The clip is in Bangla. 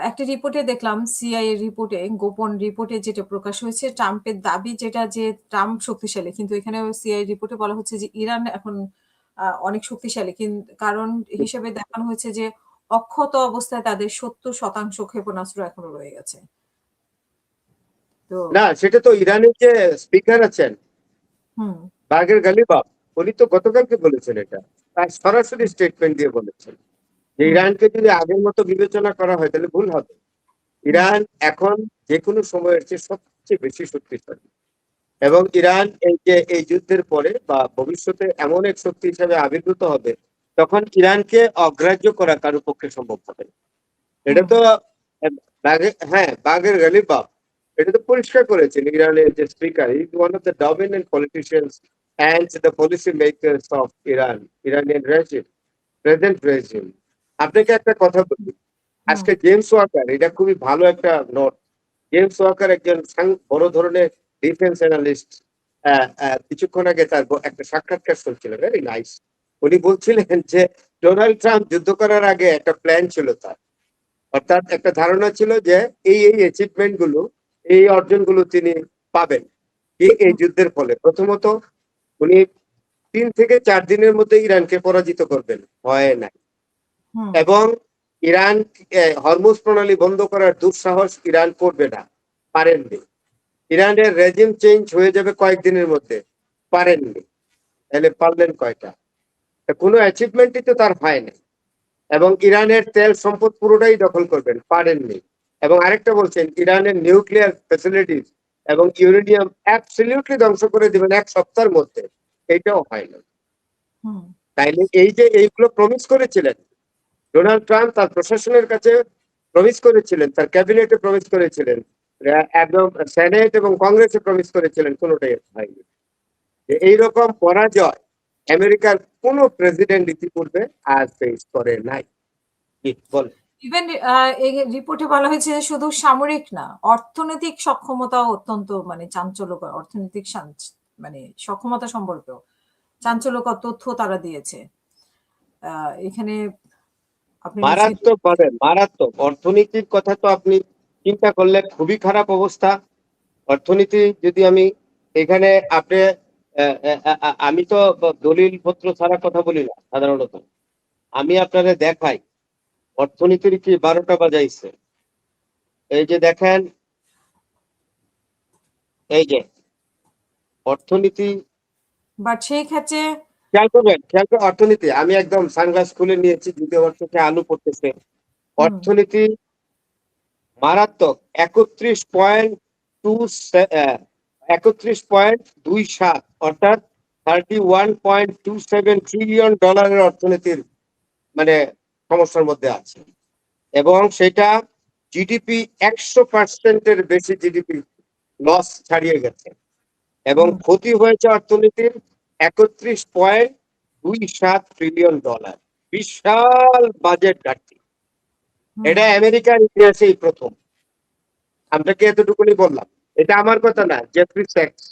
একটা রিপোর্টে দেখলাম, সিআইএ রিপোর্টে, গোপন রিপোর্টে যেটা প্রকাশ হয়েছে, ট্রাম্পের দাবি যেটা যে ট্রাম্প শক্তিশালী, কিন্তু এখানে সিআইএ রিপোর্টে বলা হচ্ছে যে ইরান এখন অনেক শক্তিশালী, কারণ হিসেবে দেখানো হয়েছে যে অক্ষত অবস্থায় তাদের 70% ক্ষেপণাস্ত্র এখনো রয়ে গেছে। তো না, সেটা তো ইরানের যে স্পিকার আছেন হুম বাগের গালিবাফ, উনি তো গতকালকে বলেছেন এটা, তার সরাসরি স্টেটমেন্ট দিয়ে বলেছেন যে হুম ইরানকে যদি আগের মতো বিবেচনা করা হয় তাহলে ভুল হবে। হুম ইরান এখন যে কোনো সময়ের চেয়ে সবচেয়ে বেশি শক্তিশালী, এবং ইরান এই যে এই যুদ্ধের পরে বা ভবিষ্যতে এমন এক শক্তি হিসেবে আবির্ভূত হবে, তখন ইরানকে অগ্রাহ্য করা কারো পক্ষে সম্ভব হবে না। এটা হুম তো হ্যাঁ, বাগের গালিবাফ এটা তো পরিষ্কার করেছেন। ইরানের যে speaker, is one of the dominant politicians and the policy makers of Iran, Iranian regime, present regime. আপনাকে একটা কথা বলি, হুম আজকে জেমস ওয়াকার, এটা খুবই ভালো একটা নোট। জেমস ওয়াকার একজন বড় ধরনের ডিফেন্স অ্যানালিস্ট। কিছুক্ষণ আগে তার একটা সাক্ষাৎকার চলছিল, ভেরি নাইস। উনি বলছিলেন যে ডোনাল্ড ট্রাম্প যুদ্ধ করার আগে একটা প্ল্যান ছিল তার, অর্থাৎ একটা ধারণা ছিল যে এই এই অ্যাচিভমেন্ট গুলো, এই অর্জনগুলো তিনি পাবেন এই যুদ্ধের ফলে। প্রথমত, উনি 3 থেকে 4 দিনের মধ্যে ইরানকে পরাজিত করবেন, হয় নাই। হুম এবং ইরান হরমুজ প্রণালী বন্ধ করার দুঃসাহস ইরান করবে না, পারেননি। ইরানের রেজিম চেঞ্জ হয়ে যাবে কয়েকদিনের মধ্যে, পারেননি। তাহলে পারলেন কয়টা? কোনো অ্যাচিভমেন্টই তো তার হয়নি। এবং ইরানের তেল সম্পদ পুরোটাই দখল করবেন, পারেননি। এবং আরেকটা বলছেন ইরানের নিউক্লিয়ার ফ্যাসিলিটিস এবং ইউরেনিয়াম অ্যাবসলিউটলি ধ্বংস করে দিবেন 1 সপ্তাহের মধ্যে, এইটাও হয় না। হুম তাইলে এই যে এইগুলো প্রমিস করেছিলেন ডোনাল্ড ট্রাম্প, তার প্রশাসনের কাছে প্রমিস করেছিলেন, তার ক্যাবিনেটে প্রমিস করেছিলেন, একদম সেনেট এবং কংগ্রেসে প্রমিস করেছিলেন, কোনোটাই হয়নি। যে এইরকম পরাজয় আমেরিকার কোন প্রেসিডেন্ট ইতিপূর্বে আজ ফেস করে নাই। কি বল? ইভেন এই রিপোর্টে বলা হয়েছে যে শুধু সামরিক না, অর্থনৈতিক সক্ষমতাও অত্যন্ত মানে চাঞ্চল্যকর, অর্থনৈতিক মানে সক্ষমতা সম্পর্কেও চাঞ্চল্যকর তথ্য তারা দিয়েছে। এখানে আপনি নিশ্চয়ই মারাত্মক ভাবে, মারাত্মক অর্থনীতির কথা তো আপনি চিন্তা করলে খুবই খারাপ অবস্থা। অর্থনীতি যদি আমি এখানে আপনি আমি তো দলিল পত্র ছাড়া কথা বলি না সাধারণত। আমি আপনাদের দেখাই অর্থনীতির কি 12টা বাজাইছে। এই যে দেখেন, এই যে অর্থনীতি, বাট সেই ক্ষেত্রে খেয়াল করবেন, খেয়াল করে অর্থনীতি, আমি একদম সানগ্লাস খুলে নিয়েছি, দ্বিতীয় বর্ষকে আলু পড়তেছে। হুম অর্থনীতি মারাত্মক, 31.2 31.27, অর্থাৎ $31.27 ট্রিলিয়ন অর্থনীতির মানে সমস্যার মধ্যে আছে। এবং সেটা জিডিপি 100%-এর বেশি জিডিপি লস ছাড়িয়ে গেছে। এবং হুম ক্ষতি হয়েছে অর্থনীতির $31.27 ট্রিলিয়ন, বিশাল বাজেট ঘাটতি। হুম এটা আমেরিকার ইতিহাসেই প্রথম। আপনাকে এতটুকুনি বললাম, এটা আমার কথা না, জেফ্রি স্যাক্স